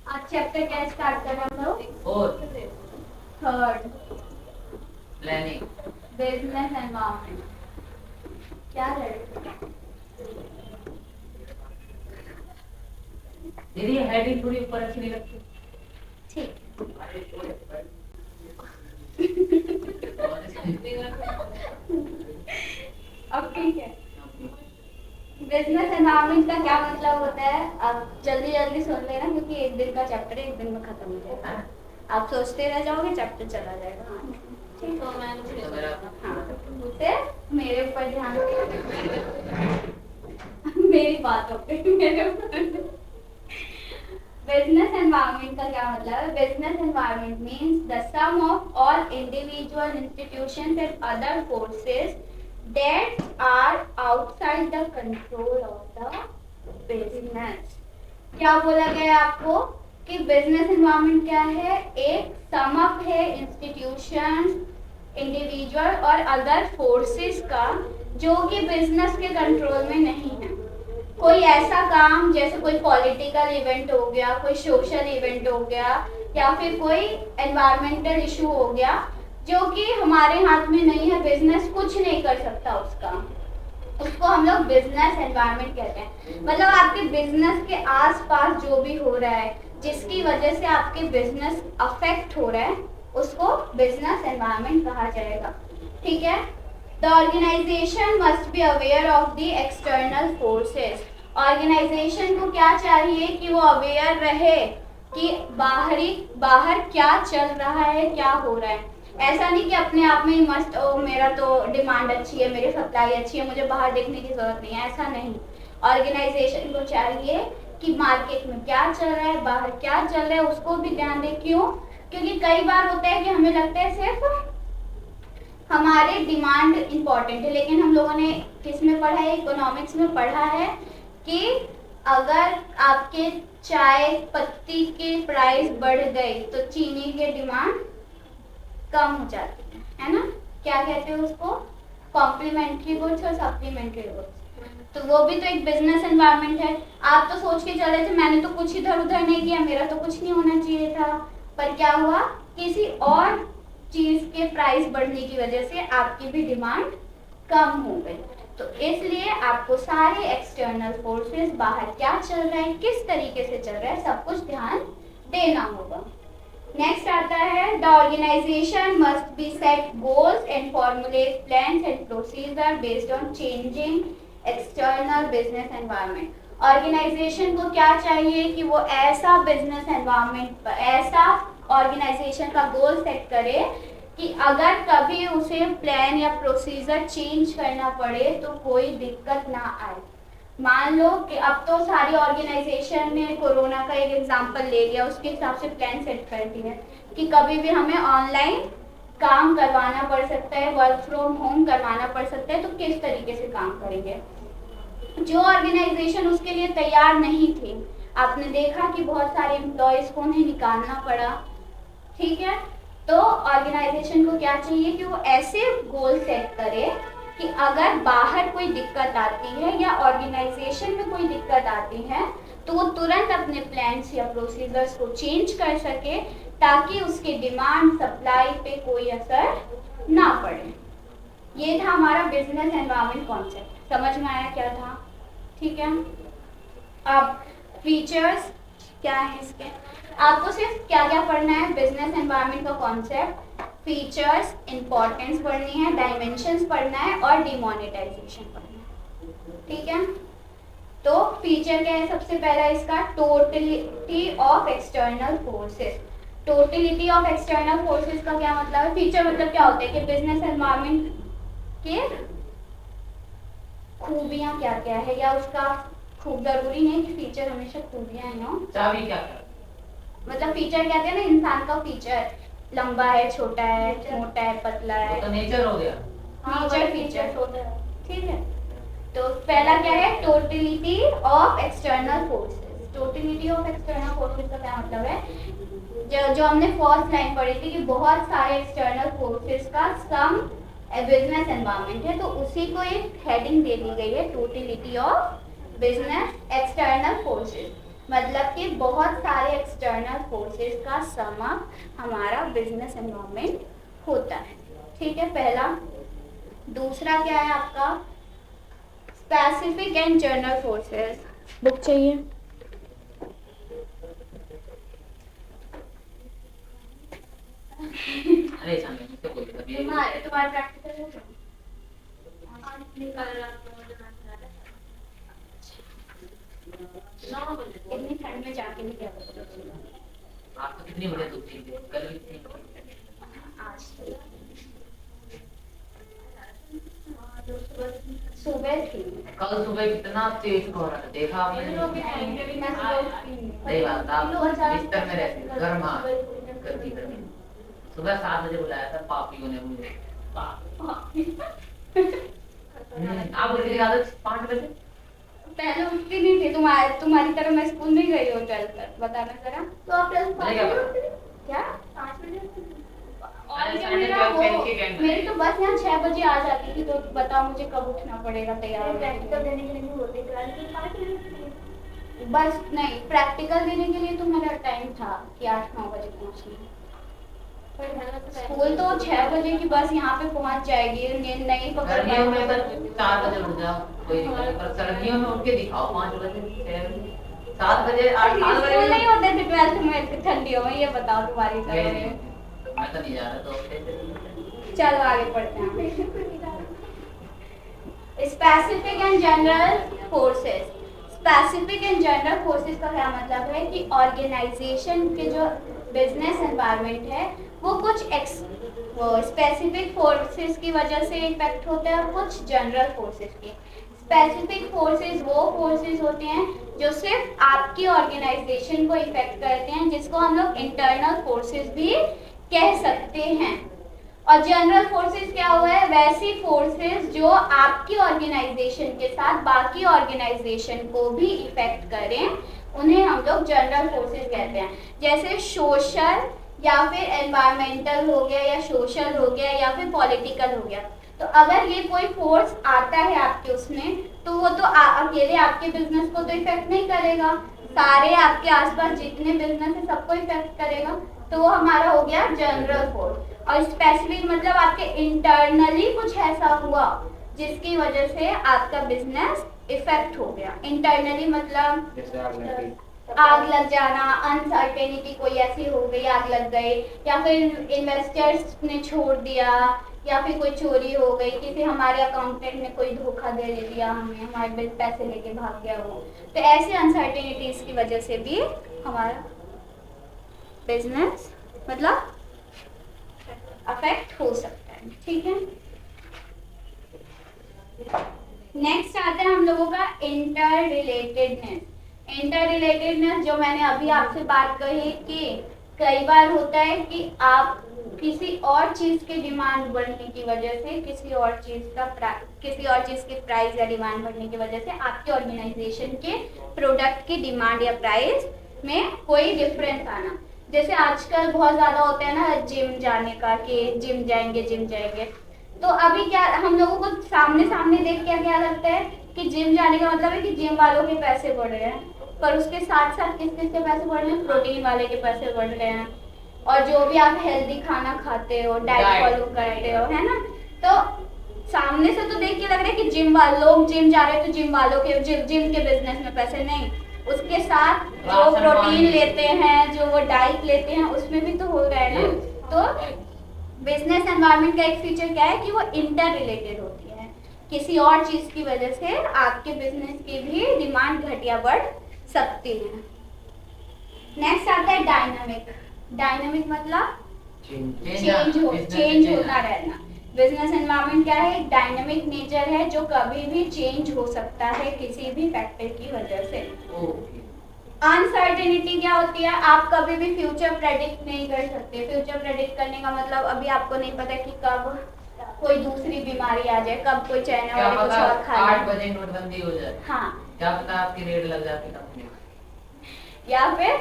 आज चैप्टर क्या स्टार्ट कर रहे हैं हम लोग? Third, planning, business environment. क्या है? दीदी हेडिंग थोड़ी ऊपर अच्छी नहीं लगती। ठीक। अब ठीक है। बिजनेस एनवायरनमेंट का क्या मतलब होता है? आप जल्दी जल्दी सुन लेना क्योंकि एक दिन का चैप्टर है, एक दिन में खत्म हो जाएगा। आप सोचते रह जाओगे, चैप्टर चला जाएगा। ठीक है, मेरे ऊपर ध्यान मेरी बातों पे मेरे ऊपर। बिजनेस एनवायरनमेंट का क्या मतलब है? Business environment means the sum of all individual institutions and other forces that are outside the control of the business। क्या बोला गया आपको कि बिजनेस एनवायरनमेंट क्या है? एक समअप है इंस्टीट्यूशन, इंडिविजुअल और अदर फोर्सेस का जो कि बिजनेस के कंट्रोल में नहीं है। कोई ऐसा काम जैसे कोई पॉलिटिकल इवेंट हो गया, कोई सोशल इवेंट हो गया, या फिर कोई एनवायरमेंटल इशू हो गया जो कि हमारे हाथ में नहीं है, बिजनेस कुछ नहीं कर सकता उसका, उसको हम लोग बिजनेस एनवायरनमेंट कहते हैं। मतलब आपके बिजनेस के आसपास जो भी हो रहा है जिसकी वजह से आपके बिजनेस अफेक्ट हो रहा है उसको बिजनेस एनवायरनमेंट कहा जाएगा। ठीक है। The organisation must be aware of the external forces. Organisation को क्या चाहिए कि वो अवेयर रहे कि बाहर क्या चल रहा है, क्या हो रहा है। ऐसा नहीं कि अपने आप में ही मस्त ओ मेरा तो डिमांड अच्छी है, मेरी सप्लाई अच्छी है, मुझे बाहर देखने की जरूरत नहीं है, ऐसा नहीं। ऑर्गेनाइजेशन को चाहिए कि मार्केट में क्या चल रहा है, बाहर क्या चल रहा है, उसको भी ध्यान दे। क्यों? क्योंकि कई बार होता है कि हमें लगता है सिर्फ हमारे डिमांड इंपॉर्टेंट है, लेकिन हम लोगों ने किस में पढ़ा है? इकोनॉमिक्स में पढ़ा है कि अगर आपके चाय पत्ती के प्राइस बढ़ गई तो चीनी की डिमांड कम हो जाती है ना? क्या कहते हैं उसको? कॉम्प्लीमेंट्री गुड्स और सप्लीमेंट्री गुड्स। तो वो भी तो एक बिजनेस एनवायरनमेंट है। आप तो सोच के चले थे मैंने तो कुछ इधर उधर नहीं किया, मेरा तो कुछ नहीं होना चाहिए था, पर क्या हुआ? किसी और चीज के प्राइस बढ़ने की वजह से आपकी भी डिमांड कम हो गई। तो इसलिए आपको सारे एक्सटर्नल फोर्सेस, बाहर क्या चल रहा है, किस तरीके से चल रहा है, सब कुछ ध्यान देना होगा। नेक्स्ट आता है the organisation must be set goals and formulate plans and procedure based on changing external business environment. Organisation को क्या चाहिए कि वो ऐसा बिजनेस एनवायरनमेंट, ऐसा ऑर्गेनाइजेशन का गोल सेट करे कि अगर कभी उसे प्लान या प्रोसीजर चेंज करना पड़े तो कोई दिक्कत ना आए। मान लो कि अब तो सारी ऑर्गेनाइजेशन ने कोरोना का एक एग्जांपल ले लिया, उसके हिसाब से प्लान सेट कर दिया कि कभी भी हमें ऑनलाइन काम करवाना पड़ सकता है, वर्क फ्रॉम होम करवाना पड़ सकता है, तो किस तरीके से काम करेंगे। जो ऑर्गेनाइजेशन उसके लिए तैयार नहीं थी, आपने देखा कि बहुत सारे एम्प्लॉयज को उन्हें निकालना पड़ा। ठीक है। तो ऑर्गेनाइजेशन को क्या चाहिए कि वो ऐसे गोल सेट करे कि अगर बाहर कोई दिक्कत आती है या ऑर्गेनाइजेशन में कोई दिक्कत आती है तो वो तुरंत अपने प्लान्स या प्रोसीजर्स को चेंज कर सके ताकि उसके डिमांड सप्लाई पे कोई असर ना पड़े। ये था हमारा बिजनेस एनवायरनमेंट कॉन्सेप्ट। समझ में आया क्या था? ठीक है। अब फीचर्स क्या है इसके? आपको सिर्फ क्या क्या पढ़ना है? बिजनेस एनवायरनमेंट का कॉन्सेप्ट, फीचर्स, इंपॉर्टेंस पढ़नी है, डायमेंशंस पढ़ना है और डिमोनेटाइजेशन पढ़ना है। ठीक है। तो फीचर क्या है? सबसे पहला इसका totality of external forces. Totality of external forces का क्या मतलब है? फीचर मतलब क्या होता है कि बिजनेस एनवायरनमेंट के खूबियां क्या क्या है, या उसका खूब जरूरी नहीं कि फीचर हमेशा खूबियां ही हो। चाबी क्या है? मतलब फीचर कहते हैं ना, इंसान का फीचर लंबा है, छोटा है, मोटा है, पतला है, तो नेचर हो गया। फीचर ठीक है। तो पहला क्या है? Totality of external forces. Totality of external forces का क्या मतलब है? जो हमने फर्स्ट लाइन पढ़ी थी कि बहुत सारे एक्सटर्नल फोर्सेस का सम बिजनेस एनवायरनमेंट है, तो उसी को एक हेडिंग दे दी गई है, totality of business external forces. मतलब कि बहुत सारे एक्सटर्नल फोर्सेस का सम अप हमारा बिजनेस एनवायरनमेंट होता है। ठीक है, पहला। दूसरा क्या है आपका, specific and general forces. Book चाहिए? अरे सामने मुझसे बोल रही थी तुम्हारे प्रैक्टिकल हो गया? इतनी ठंड में जाके भी क्या करोगे? आप तो कितनी बढ़िया धूप थी कल भी थी। आज सुबह थी। कल सुबह कितना तेज कोहरा था, देखा आपने? सही बात, आप बिस्तर में रहते गर्मा गर्मी। सुबह 7 बजे बुलाया था पापियों ने मुझे। आप बोल रही आदत 5 बजे पहले उठती नहीं थी, तुम्हारी तरह मैं स्कूल नहीं गई हूँ 12th तक, बताना जरा। तो आप 12th क्या 5 बजे? और क्या मेरी तो बस यहाँ 6 बजे आ जाती थी, तो बताओ मुझे कब उठना पड़ेगा तैयार होने के लिए? बस नहीं, प्रैक्टिकल देने के लिए तो मेरा टाइम था कि 8-9 बजे पहुँचना। स्कूल तो 6 बजे की बस यहाँ पे पहुँच जाएगी, नींद नहीं पकड़ गर्मियों में तो 4 बजे उठ जाओ कोई दिक्कत नहीं, पर सर्दियों में उठ के दिखाओ 5 बजे 7 बजे 8 बजे नहीं होते थे 12th में ठंडियों में, ये बताओ तुम्हारी तरह में। मैं तो नहीं जा रहा तो चलो आगे पढ़ते हैं। Specific and general forces. Specific and general forces का क्या मतलब है कि ऑर्गेनाइजेशन के जो बिजनेस एनवायरनमेंट है वो कुछ स्पेसिफिक फोर्सेस की वजह से इफेक्ट होता है और कुछ जनरल फोर्सेस की। स्पेसिफिक फोर्सेस वो फोर्सेस होते हैं जो सिर्फ आपकी ऑर्गेनाइजेशन को इफेक्ट करते हैं, जिसको हम लोग इंटरनल फोर्सेस भी कह सकते हैं। और जनरल फोर्सेस क्या हुआ है, वैसी फोर्सेस जो आपकी ऑर्गेनाइजेशन के साथ बाकी ऑर्गेनाइजेशन को भी इफेक्ट करें, उन्हें हम लोग जनरल फोर्सेस कहते हैं। जैसे सोशल या फिर एनवायरमेंटल हो गया, या सोशल हो गया, या फिर पॉलिटिकल हो गया। तो अगर ये कोई फोर्स आता है आपके उसमें, तो वो तो अकेले आपके बिजनेस को तो इफेक्ट नहीं करेगा, सारे आपके आसपास जितने बिजनेस है सबको इफेक्ट करेगा, तो वो हमारा हो गया जनरल फोर्स। और स्पेसिफिक मतलब आपके इंटरनली कुछ ऐसा हुआ जिसकी वजह से आपका बिजनेस इफेक्ट हो गया। इंटरनली मतलब जैसे आग लग जाना, अनसर्टेनिटी कोई ऐसी हो गई, आग लग गई, या फिर इन्वेस्टर्स ने छोड़ दिया, या फिर कोई चोरी हो गई, किसी हमारे अकाउंटेंट ने कोई धोखा दे दिया हमें, हमारे पैसे लेके भाग गया वो। तो ऐसी अनसर्टेनिटीज की वजह से भी हमारा बिजनेस मतलब अफेक्ट हो सकता है। ठीक है, नेक्स्ट आता है हम लोगों का इंटर रिलेटेडनेस। इंटर रिलेटेडनेस जो मैंने अभी आपसे बात कही कि कई बार होता है कि आप किसी और चीज के डिमांड बढ़ने की वजह से किसी और चीज के प्राइस या डिमांड बढ़ने की वजह से आपके ऑर्गेनाइजेशन के प्रोडक्ट की डिमांड या प्राइस में कोई डिफरेंस आना। जैसे आजकल बहुत ज्यादा होता है ना जिम जाने का, कि जिम जाएंगे। तो अभी क्या हम लोगों को सामने देख के क्या लगता है कि जिम जाने का मतलब है कि जिम वालों के पैसे बढ़ रहे हैं, पर उसके साथ साथ किस के पैसे बढ़ रहे हैं, प्रोटीन वाले के पैसे बढ़ रहे हैं, और जो भी आप हेल्दी खाना खाते हो, डाइट फॉलो करते हो, है ना। तो सामने से तो देख के लग रहा है कि लोग जिम जा रहे हैं, तो जिम वालों के जिम के बिजनेस में पैसे नहीं, उसके साथ जो प्रोटीन लेते हैं, जो वो डाइट लेते हैं, उसमें भी तो हो रहा है ना। तो बिजनेस एनवायरनमेंट का एक फीचर क्या है कि वो इंटर रिलेटेड होती है, किसी और चीज की वजह से आपके बिजनेस की भी डिमांड घट या बढ़ सकती है। नेक्स्ट आता है डायनामिक। डायनामिक मतलब चेंज होता रहना। बिजनेस एनवायरनमेंट क्या है, एक डायनामिक नेचर है जो कभी भी चेंज हो सकता है किसी भी फैक्टर की वजह से। अनसर्टेनिटी क्या होती है, आप कभी भी फ्यूचर प्रेडिक्ट नहीं कर सकते। फ्यूचर प्रेडिक्ट करने का मतलब अभी आपको नहीं पता कि कब कोई दूसरी बीमारी आ जाए, कब कोई चाइना वाले कुछ और खा ले, 8 बजे नोटबंदी हो जाए, हाँ, क्या पता आपकी रेड लग जाती कंपनी, या फिर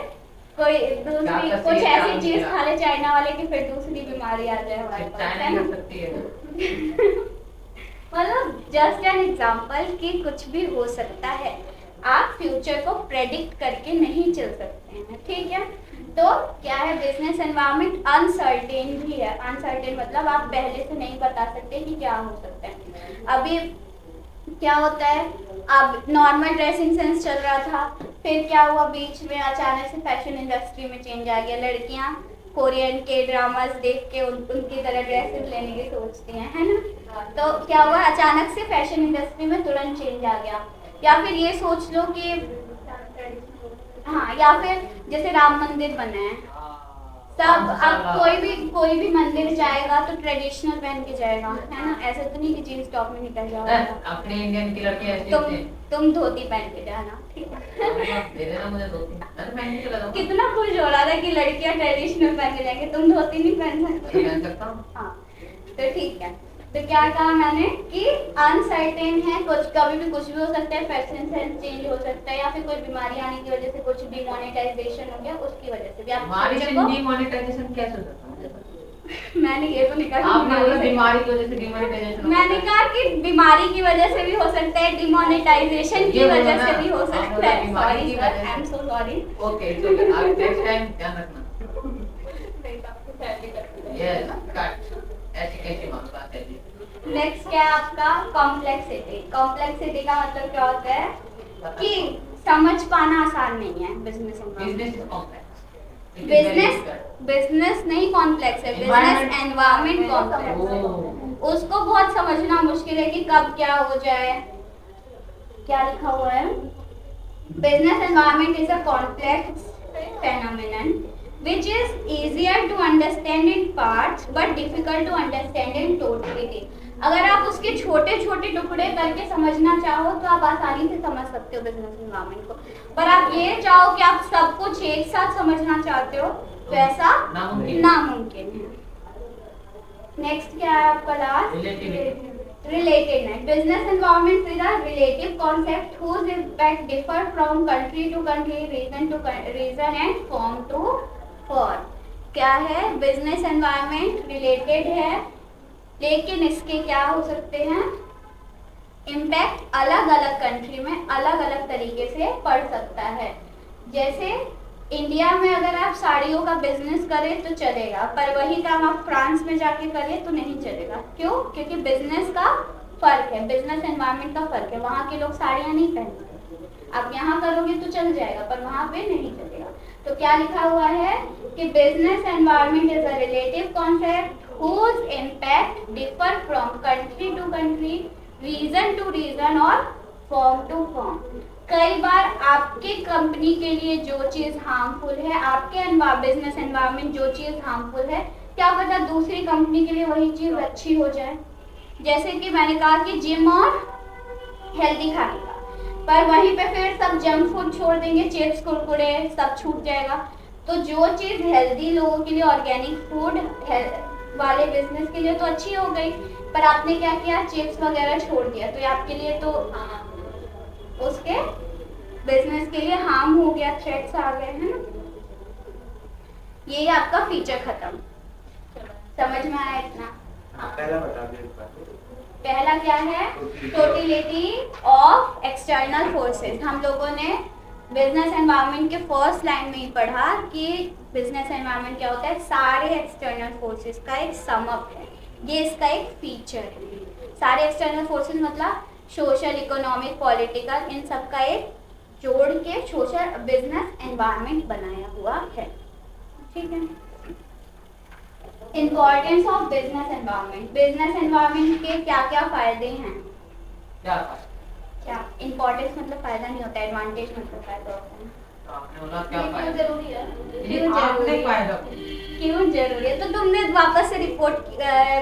कोई दूसरी कुछ ऐसी चीज खा ले चाइना वाले की फिर दूसरी बीमारी आ जाए हमारे पास, चाइना है कर ना। सकती है। मतलब जस्ट एन एग्जांपल कि कुछ भी हो सकता है। आप फ्यूचर को प्रेडिक्ट करके नहीं चल सकते हैं, ठीक है। तो क्या है, बिजनेस एनवायरनमेंट अनसर्टेन भी है। अनसर्टेन मतलब आप पहले से नहीं बता सकते कि क्या हो सकता है। अभी क्या होता है, अब नॉर्मल ड्रेसिंग सेंस चल रहा था, फिर क्या हुआ, बीच में अचानक से फैशन इंडस्ट्री में चेंज आ गया। लड़कियां कोरियन के ड्रामास देख के उनकी तरह ड्रेसेस लेने की सोचती हैं, है ना। तो क्या हुआ, अचानक से फैशन इंडस्ट्री में तुरंत चेंज आ गया। या फिर ये सोच लो कि हाँ, या फिर जैसे राम मंदिर बना है, सब अब कोई भी मंदिर जाएगा तो ट्रेडिशनल पहन के जाएगा, है ना। ऐसे तो नहीं कि जीन्स टॉप में निकल जाओगे। अपने इंडियन की लड़की ऐसी होती है। तुम धोती पहन के जाना, ठीक है। दे देना मुझे धोती, मैं तो पहन के चला जाऊंगा। कितना खुश हो रहा था कि लड़कियां ट्रेडिशनल पहन के जाएंगे, तुम धोती नहीं पहन सकते। पहन सकता हूँ। हाँ, तो ठीक है। तो क्या कहा मैंने कि अनसर्टेन है, कुछ कभी भी कुछ भी हो सकता है, फैशन सेंस चेंज हो सकता है, या फिर कोई बीमारी आने की वजह से कुछ डिमोनेटाइजेशन हो गया, उसकी वजह से भी आप डिमोनेटाइजेशन कैसे हो सकता है? मैंने ये तो नहीं कहा बीमारी की वजह से डिमोनेटाइजेशन। मैंने कहा कि बीमारी की वजह से भी हो सकता है, डिमोनेटाइजेशन की वजह से भी हो सकता है। बीमारी की वजह से। I am so sorry. Okay, next time ध्यान रखना। Yes, cut. ऐसी कैसी बात है जी। नेक्स्ट क्या है आपका, कॉम्प्लेक्सिटी। कॉम्प्लेक्सिटी का मतलब क्या होता है कि समझ पाना आसान नहीं है बिजनेस बिजनेस नहीं कॉम्प्लेक्स है, बिजनेस एनवायरनमेंट कॉम्प्लेक्स है। उसको बहुत समझना मुश्किल है कि कब क्या हो जाए। क्या लिखा हुआ है, business environment is a complex phenomenon which is easier to understand in parts but difficult to understand in totality। अगर आप उसके छोटे छोटे टुकड़े करके समझना चाहो तो आप आसानी से समझ सकते हो बिजनेस एनवायरनमेंट को, पर आप ये चाहो कि आप सब कुछ एक साथ समझना चाहते हो तो ऐसा नामुमकिन है। नेक्स्ट क्या है आपका last, relatedness. Business environment is a relative concept whose impact differ from country to country, region to region and form to form। क्या है, बिजनेस एनवायरनमेंट रिलेटेड है, लेकिन इसके क्या हो सकते हैं, इम्पैक्ट अलग अलग कंट्री में अलग अलग तरीके से पड़ सकता है। जैसे इंडिया में अगर आप साड़ियों का बिजनेस करें तो चलेगा, पर वही काम आप फ्रांस में जाके करें तो नहीं चलेगा। क्यों? क्योंकि बिजनेस का फर्क है, बिजनेस एनवायरनमेंट का फर्क है। वहाँ के लोग साड़ियाँ नहीं पहनते, आप यहाँ करोगे तो चल जाएगा, पर वहाँ पे नहीं चलेगा। तो क्या लिखा हुआ है कि business environment is a relative concept whose impact differ from country to country, region to region और form to form। कई बार आपके कंपनी के लिए जो चीज हार्मफुल है, आपके बिजनेस एनवायरनमेंट जो चीज हार्मफुल है, क्या पता दूसरी कंपनी के लिए वही चीज अच्छी हो जाए। जैसे कि मैंने कहा कि जिम और हेल्दी खाने का, पर वहीं पे फिर सब जंक फूड छोड़ देंगे, चिप्स कुरकुरे सब छूट जाएगा। तो जो चीज हेल्दी लोगों के लिए, ऑर्गेनिक फूड वाले बिजनेस के लिए तो अच्छी हो गई, पर आपने क्या किया, चिप्स वगैरह छोड़ दिया, तो आपके लिए तो उसके बिजनेस के लिए हार्म हो गया, थ्रेट्स आ गए, है ना। ये आपका फीचर खत्म, समझ में आया इतना? पहला बता दो। पहला क्या है, टोटलिटी ऑफ एक्सटर्नल फोर्सेस। हम लोगों ने बिजनेस एनवायरनमेंट के फर्स्ट लाइन में ही पढ़ा कि बिजनेस एनवायरनमेंट क्या होता है, सारे एक्सटर्नल फोर्सेस का एक सम अप है, ये इसका एक फीचर है। सारे एक्सटर्नल फोर्सेस मतलब सोशल, इकोनॉमिक, पॉलिटिकल, इन सब का एक जोड़ के सोशल बिजनेस एनवायरनमेंट बनाया हुआ है, ठीक है। Importance of business environment. Business environment के क्या क्या फायदे हैं? क्या इम्पोर्टेंस मतलब फायदा नहीं होता, एडवांटेज मतलब फायदा होता है। आपने बोला क्या फायदा? क्यों जरूरी है? आपने फायदा क्यों जरूरी है? तो तुमने वापस से रिपोर्ट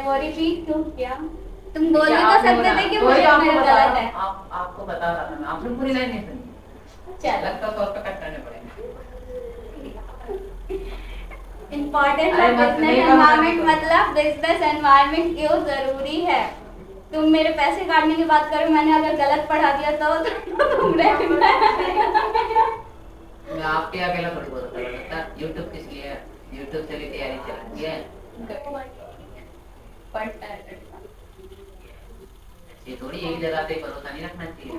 वो रिपीट क्यों किया? तुम बोल भी तो सकते थे कि मुझे मेरा गलत है। आपको बता रहा था, आपने पूरी लाइन नहीं सुनी। चल, लगता तो उसका कट करने पड़ेगा। इम्पोर्टेंस ऑफ बिजनेस एनवायरनमेंट मतलब बिजनेस एनवायरनमेंट क्यों जरूरी है। तुम मेरे पैसे काटने की बात करो, मैंने अगर गलत पढ़ा दिया तो मैं आपके अकेला थोड़ी बोल सकता। YouTube किस लिए है? YouTube से भी तैयारी चल रही है। ये थोड़ी एक जगह पे भरोसा नहीं रखना चाहिए।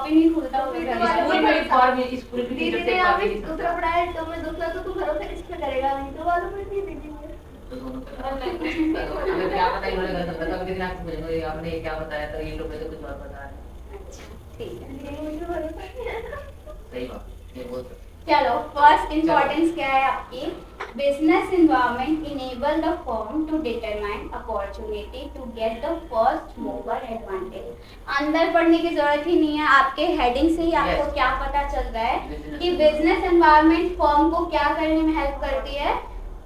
शॉप ही नहीं खुलता होगा घर में। स्कूल में फॉर भी स्कूल की दीदी टीचर ने से यहाँ बात पे नहीं दूसरा पढ़ा है तो मैं दूसरा तो तू भरोसा किस पे करेगा, नहीं तो वालों पे नहीं दीदी मुझे। तो दोनों का हमें क्या पता इन्होंने गलत बताया, कभी किसी आपको बोलेंगे आपने ये क्या बताया था, यूट्यूब पे तो कुछ और बता रहे हैं। अच्छा ठीक है, दीदी मुझे भरोसा नहीं है। सही बात ये बहुत चलो फर्स्ट इम्पोर्टेंस क्या है आपकी, business environment enable the firm to determine opportunity to get the first mover advantage. अंदर पढ़ने की जरूरत ही नहीं है, आपके हेडिंग से ही आपको Yes. क्या पता चल रहा है कि बिजनेस एनवायरनमेंट फर्म को क्या करने में हेल्प करती है,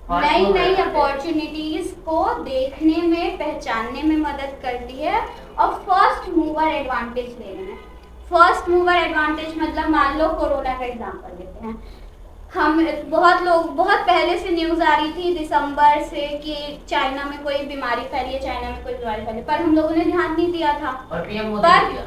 First नई mover नई advantage. अपॉर्चुनिटीज को देखने में पहचानने में मदद करती है और फर्स्ट मूवर एडवांटेज लेने में। फर्स्ट मूवर एडवांटेज मतलब मान लो कोरोना का एग्जांपल लेते हैं, हम बहुत लोग बहुत पहले से न्यूज़ आ रही थी दिसंबर से कि चाइना में कोई बीमारी फैली है, चाइना में कोई बीमारी फैली, पर हम लोगों ने ध्यान नहीं दिया था। और पीएम मोदी पर ने दिया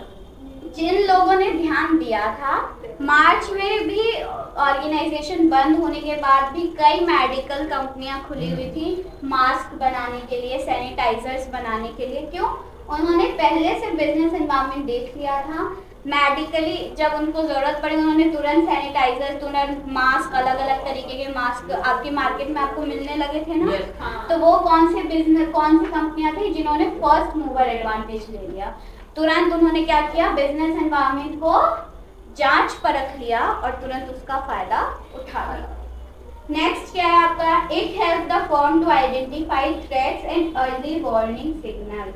जिन लोगों ने ध्यान दिया था, मार्च में भी ऑर्गेनाइजेशन बंद होने के बाद भी कई मेडिकल कंपनियां खुली हुई थी मास्क बनाने के लिए, सैनिटाइजर्स बनाने के लिए। क्यों? उन्होंने पहले से बिजनेस एनवायरनमेंट देख लिया था। मेडिकली जब उनको जरूरत पड़ी उन्होंने तुरंत सैनिटाइजर, तुरंत मास्क, अलग अलग तरीके के मास्क आपकी मार्केट में आपको मिलने लगे थे ना। Yes. तो वो कौन सी कंपनियां थी जिन्होंने फर्स्ट मूवर एडवांटेज ले लिया? तुरंत उन्होंने क्या किया, बिजनेस एनवायरनमेंट को जांच परख लिया और तुरंत उसका फायदा उठा लिया। नेक्स्ट क्या है आपका, it help the firm to identify threats and early warning signal.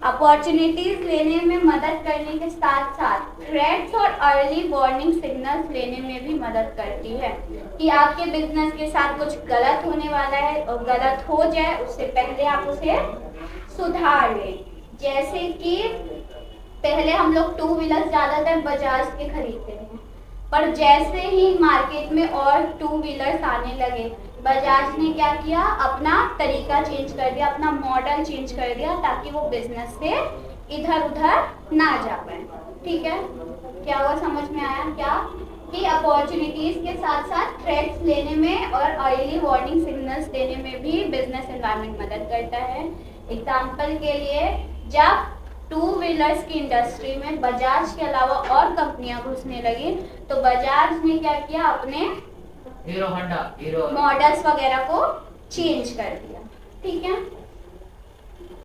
Opportunities लेने में मदद करने के साथ साथ थ्रेट्स और अर्ली वार्निंग सिग्नल्स लेने में भी मदद करती है कि आपके बिजनेस के साथ कुछ गलत होने वाला है और गलत हो जाए उससे पहले आप उसे सुधार लें। जैसे कि पहले हम लोग टू व्हीलर ज़्यादातर बजाज के खरीदते हैं, पर जैसे ही मार्केट में और टू व्हीलर्स आने लगे, बजाज ने क्या किया, अपना तरीका चेंज कर दिया, अपना मॉडल चेंज कर दिया ताकि वो बिजनेस से इधर उधर ना जा पाए। ठीक है, क्या हुआ समझ में आया क्या कि अपॉर्चुनिटीज के साथ साथ थ्रेट्स लेने में और अर्ली वार्निंग सिग्नल्स देने में भी बिजनेस एनवायरनमेंट मदद करता है। एग्जाम्पल के लिए जब टू व्हीलर्स की इंडस्ट्री में बजाज के अलावा और कंपनियां घुसने लगी तो बजाज ने क्या किया, अपने हीरो होंडा हीरो मॉडल्स वगैरह को चेंज कर दिया। ठीक है,